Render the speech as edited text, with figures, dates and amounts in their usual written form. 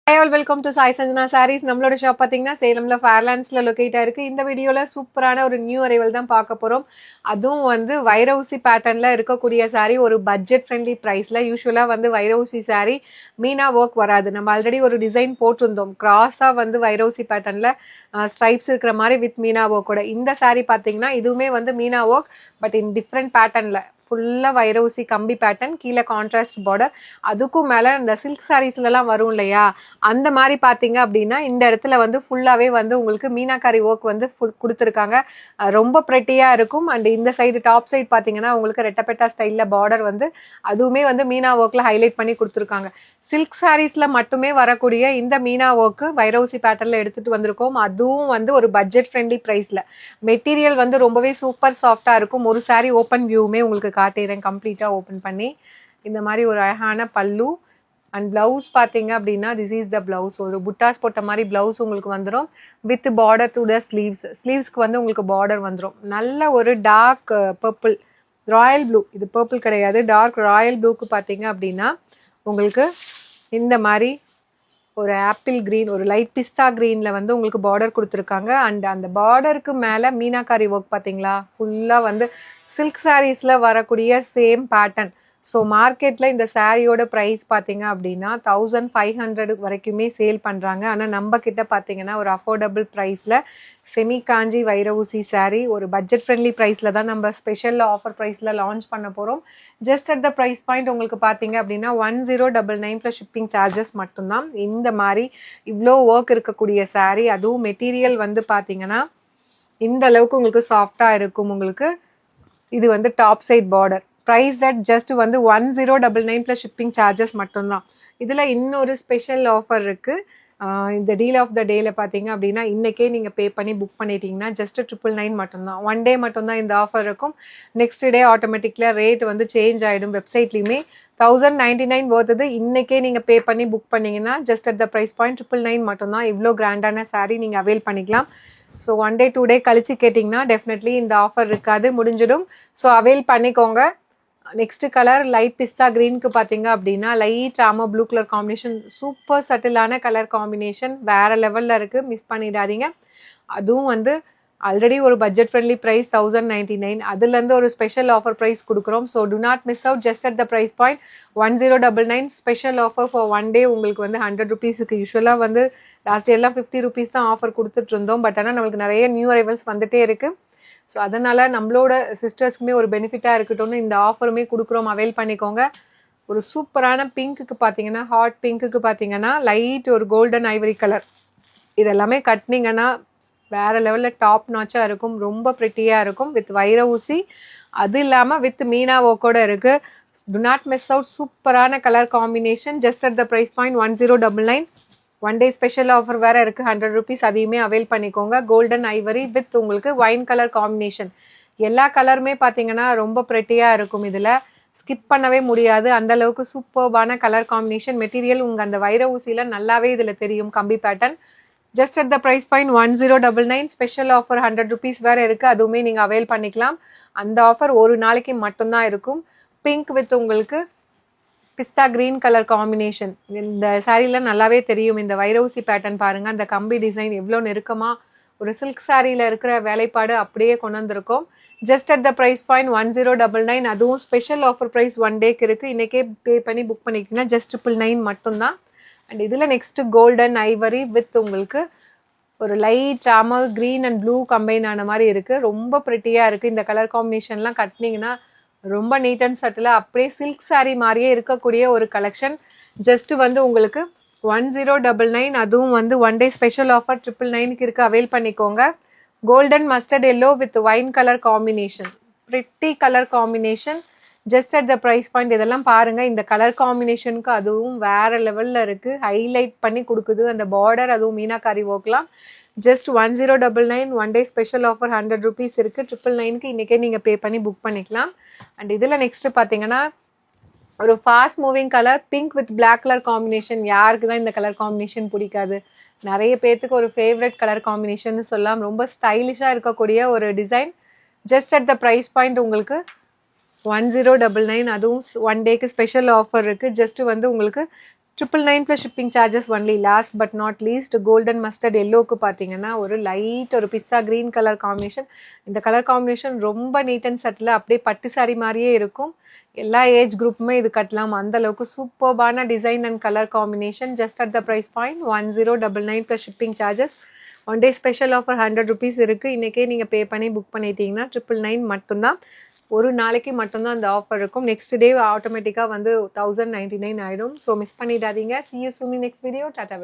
Hi all, welcome to Sai Sanjana Sarees. நம்மளோட shop பாத்தீங்கன்னா சேலம்ல ஃபேர்லாண்ட்ஸ்ல locate ஆயிருக்கு. இந்த வீடியோல சூப்பரான ஒரு நியூ அரைவல் தான் பார்க்க போறோம். அதுவும் வந்து வைரவுசி பேட்டர்ன்ல இருக்கக்கூடிய சாரி ஒரு பட்ஜெட் ஃப்ரெண்ட்லி பிரைஸ்ல. யூசுவலா வந்து வைரவுசி சாரி மீனா ஒர்க் வராது. நம்ம ஆல்ரெடி ஒரு டிசைன் போட்டிருந்தோம். கிராஸா வந்து வைரவுசி பேட்டர்ன்ல ஸ்ட்ரைப்ஸ் இருக்கிற மாதிரி வித் மீனா ஒர்க்கோட. இந்த சாரி பாத்தீங்கன்னா இதுவுமே வந்து meena work but in different பேட்டர்ன்ல. ஃபுல்லாக வைரவுசி கம்பி பேட்டர்ன், கீழே கான்ட்ராஸ்ட் பார்டர். அதுக்கும் மேலே இந்த சில்க் சாரீஸ்லலாம் வரும் இல்லையா, அந்த மாதிரி பார்த்தீங்க அப்படின்னா இந்த இடத்துல வந்து ஃபுல்லாகவே வந்து உங்களுக்கு மீனாக்காரி ஒர்க் வந்து கொடுத்துருக்காங்க. ரொம்ப ப்ரெட்டியாக இருக்கும். அண்ட் இந்த சைடு டாப் சைடு பார்த்தீங்கன்னா உங்களுக்கு ரெட்டப்பெட்டா ஸ்டைலில் பார்டர் வந்து அதுவுமே வந்து மீனா ஒர்க்கில் ஹைலைட் பண்ணி கொடுத்துருக்காங்க. சில்க் சாரீஸில் மட்டுமே வரக்கூடிய இந்த மீனா ஒர்க்கு வைரவுசி பேட்டர்னில் எடுத்துகிட்டு வந்திருக்கோம். அதுவும் வந்து ஒரு பட்ஜெட் ஃப்ரெண்ட்லி ப்ரைஸில். மெட்டீரியல் வந்து ரொம்பவே சூப்பர் சாஃப்டாக இருக்கும். ஒரு சாரீ ஓப்பன் வியூவுமே உங்களுக்கு காட்டிடுறேன் கம்ப்ளீட்டாக ஓப்பன் பண்ணி. இந்த மாதிரி ஒரு அழகான பல்லு அண்ட் பிளவுஸ் பார்த்தீங்க அப்படின்னா திஸ் இஸ் த பிளவுஸ். ஒரு புட்டாஸ் போட்ட மாதிரி பிளவுஸ் உங்களுக்கு வந்துடும் with border to the sleeves. ஸ்லீவ்ஸ்க்கு வந்து உங்களுக்கு பார்டர் வந்துடும். நல்ல ஒரு டார்க் பர்பிள், ராயல் ப்ளூ. இது பர்பிள் கிடையாது, டார்க் ராயல் ப்ளூக்கு பார்த்தீங்க அப்படின்னா உங்களுக்கு இந்த மாதிரி ஒரு ஆப்பிள் கிரீன், ஒரு லைட் பிஸ்தா கிரீனில் வந்து உங்களுக்கு பார்டர் கொடுத்துருக்காங்க. அண்ட் அந்த பார்டருக்கு மேலே மீனாக்காரி ஒர்க் பார்த்தீங்களா, ஃபுல்லாக வந்து சில்க் சாரீஸில் வரக்கூடிய சேம் பேட்டர்ன். ஸோ மார்க்கெட்டில் இந்த சாரியோட ப்ரைஸ் பார்த்தீங்க அப்படின்னா 1500 வரைக்குமே சேல் பண்ணுறாங்க. ஆனால் நம்ம கிட்ட பார்த்தீங்கன்னா ஒரு அஃபோர்டபுள் ப்ரைஸில் செமி காஞ்சி வைரவுசி சாரீ ஒரு பட்ஜெட் ஃப்ரெண்ட்லி ப்ரைஸில் தான் நம்ம ஸ்பெஷல் ஆஃபர் ப்ரைஸில் லான்ச் பண்ண போகிறோம். Just at the price point உங்களுக்கு பார்த்தீங்க அப்படின்னா 1099 ப்ளஸ் ஷிப்பிங் சார்ஜஸ் மட்டும்தான். இந்த மாதிரி இவ்வளோ ஒர்க் இருக்கக்கூடிய சாரீ, அதுவும் மெட்டீரியல் வந்து பார்த்தீங்கன்னா இந்த அளவுக்கு உங்களுக்கு சாஃப்டாக இருக்கும். உங்களுக்கு இது வந்து top side border. Price at just வந்து 1099 ப்ளஸ் ஷிப்பிங் சார்ஜஸ் மட்டும்தான். இதில் இன்னொரு ஸ்பெஷல் ஆஃபர் இருக்குது. இந்த டீல் ஆஃப் த டேல பார்த்தீங்க அப்படின்னா இன்றைக்கே நீங்கள் பே பண்ணி புக் பண்ணிட்டீங்கன்னா ஜஸ்ட் 999 மட்டும்தான். ஒன் டே மட்டும்தான் இந்த ஆஃபர் இருக்கும். நெக்ஸ்ட் டே ஆட்டோமேட்டிக்கலாக ரேட் வந்து சேஞ்ச் ஆகிடும். வெப்சைட்லேயுமே 1099 வருது. இன்றைக்கே நீங்கள் பே பண்ணி புக் பண்ணிங்கன்னா just at the price point 999 மட்டும்தான். இவ்வளோ கிராண்டான சாரீ நீங்கள் அவைல் பண்ணிக்கலாம். ஸோ ஒன் டே 2 டே கழிச்சு கேட்டிங்கன்னா டெஃபினெட்லி இந்த ஆஃபர் இருக்காது, முடிஞ்சிடும். ஸோ அவைல் பண்ணிக்கோங்க. நெக்ஸ்ட் கலர் லைட் பிஸ்தா கிரீனுக்கு பார்த்தீங்க அப்படின்னா லைட் ஆமோ ப்ளூ கலர் காம்பினேஷன். சூப்பர் சட்டிலான கலர் காம்பினேஷன், வேற லெவலில் இருக்குது, மிஸ் பண்ணிடாதீங்க. அதுவும் வந்து ஆல்ரெடி ஒரு பட்ஜெட் ஃப்ரெண்ட்லி ப்ரைஸ் 1099, அதுலேருந்து ஒரு ஸ்பெஷல் ஆஃபர் ப்ரைஸ் கொடுக்குறோம். So do not miss out. Just at the price point 1099 special offer for one day. உங்களுக்கு வந்து 100 ருபீஸுக்கு. யூஸ்வலாக வந்து லாஸ்ட் இயர்லாம் 50 ருபீஸ் தான் ஆஃபர் கொடுத்துட்டு இருந்தோம். பட் ஆனால் நம்மளுக்கு நிறைய நியூ அரைவல்ஸ் வந்துட்டே இருக்குது. ஸோ அதனால் நம்மளோட சிஸ்டர்ஸ்க்குமே ஒரு பெனிஃபிட்டாக இருக்கட்டும்னு இந்த ஆஃபருமே கொடுக்குறோம், அவைல் பண்ணிக்கோங்க. ஒரு சூப்பரான பிங்க்குக்கு பார்த்தீங்கன்னா, ஹாட் பிங்க்குக்கு பார்த்தீங்கன்னா லைட் ஒரு கோல்டன் ஐவரி கலர். இதெல்லாமே கட்டினீங்கன்னா வேறு லெவலில் டாப் நாச்சாக இருக்கும். ரொம்ப ப்ரிட்டியாக இருக்கும் வித் வைர ஊசி. அது இல்லாமல் வித் மீனா ஒர்க்கோட இருக்குது. Do not miss out. சூப்பரான colour combination. Just at the price point 1099. One day special offer வேறு இருக்குது 100 ருபீஸ். அதையுமே அவைல் பண்ணிக்கோங்க. கோல்டன் ஐவரி வித் உங்களுக்கு ஒயின் கலர் காம்பினேஷன். எல்லா கலருமே பார்த்தீங்கன்னா ரொம்ப ப்ரெட்டியாக இருக்கும். இதில் ஸ்கிப் பண்ணவே முடியாது, அந்தளவுக்கு சூப்பர்பான கலர் காம்பினேஷன். மெட்டீரியல் உங்கள் அந்த வைர ஊசியில் நல்லாவே இதில் தெரியும், கம்பி pattern. Just at the price point 1099. Special offer 100 rupees வேறு இருக்குது, அதுவுமே நீங்கள் அவைல் பண்ணிக்கலாம். அந்த ஆஃபர் ஒரு நாளைக்கு மட்டும்தான் இருக்கும். பிங்க் வித் உங்களுக்கு பிஸ்தா கிரீன் கலர் காம்பினேஷன். இந்த சாரீலாம் நல்லாவே தெரியும். இந்த வைரவுசி பேட்டர்ன் பாருங்கள், அந்த கம்பி டிசைன் எவ்வளோ நெருக்கமாக ஒரு சில்க் சாரியில் இருக்கிற வேலைப்பாடு அப்படியே கொண்டு வந்திருக்கோம். Just at the price point 1099. அதுவும் ஸ்பெஷல் ஆஃபர் ப்ரைஸ் ஒன் டேக்கு இருக்குது. இன்றைக்கே பே பண்ணி புக் பண்ணிக்கிட்டீங்கன்னா ஜஸ்ட் 999 மட்டும்தான். அண்ட் இதில் நெக்ஸ்ட்டு கோல்டன் ஐவரி வித் உங்களுக்கு ஒரு light Ramar green and blue combine ஆன மாதிரி இருக்குது. ரொம்ப ப்ரிட்டியாக இருக்குது. இந்த கலர் காம்பினேஷன்லாம் கட்டினீங்கன்னா ரொம்ப நீட் அண்ட் சட்டிலாக அப்படியே சில்க் சாரீ மாதிரியே இருக்கக்கூடிய ஒரு கலெக்ஷன். ஜஸ்ட் வந்து உங்களுக்கு 1099. அதுவும் வந்து ஒன் டே ஸ்பெஷல் ஆஃபர் 999க்கு இருக்குது, அவைல் பண்ணிக்கோங்க. Golden mustard yellow with wine colour combination. Pretty colour combination. Just at the price point. இதெல்லாம் பாருங்கள், இந்த கலர் காம்பினேஷனுக்கு அதுவும் வேறு லெவலில் இருக்குது, ஹைலைட் பண்ணி கொடுக்குது அந்த பார்டர். அதுவும் மீனாக்காரி ஒர்க்லாம். Just 1099. One day special offer 100 rupees இருக்குது. 999க்கு இன்றைக்கே நீங்கள் பே பண்ணி புக் பண்ணிக்கலாம். அண்ட் இதில் நெக்ஸ்ட்டு பார்த்தீங்கன்னா ஒரு fast moving colour pink with black colour combination. யாருக்கு தான் இந்த கலர் காம்பினேஷன் பிடிக்காது? நிறைய பேர்த்துக்கு ஒரு ஃபேவரட் கலர் காம்பினேஷன் சொல்லலாம். ரொம்ப ஸ்டைலிஷாக இருக்கக்கூடிய ஒரு design. Just at the price point உங்களுக்கு 1099. அதுவும் ஒன் டேக்கு ஸ்பெஷல் ஆஃபர் இருக்குது. ஜஸ்ட்டு வந்து உங்களுக்கு 999 plus shipping charges only. Last but not least golden mustard எல்லோக்கு பார்த்தீங்கன்னா ஒரு லைட் ஒரு பிஸ்ஸா க்ரீன் கலர் காம்பினேஷன். இந்த கலர் காம்பினேஷன் ரொம்ப நீட் அண்ட் சட்டில் அப்படியே பட்டு சாரி மாதிரியே இருக்கும். எல்லா ஏஜ் குரூப்புமே இது கட்டலாம். அந்த அளவுக்கு சூப்பர்பான design and colour combination. Just at the price point 1099 plus shipping charges. One day special offer 100 rupees இருக்குது. இன்றைக்கே நீங்கள் பே பண்ணி புக் பண்ணிட்டீங்கன்னா 999 மட்டும்தான். ஒரு நாளைக்கு மட்டும்தான் அந்த ஆஃபர் இருக்கும். நெக்ஸ்ட் டே ஆட்டோமேட்டிக்காக வந்து 1099 ஆகிடும். ஸோ மிஸ் பண்ணிடாதீங்க. see you soon in next video. Tata.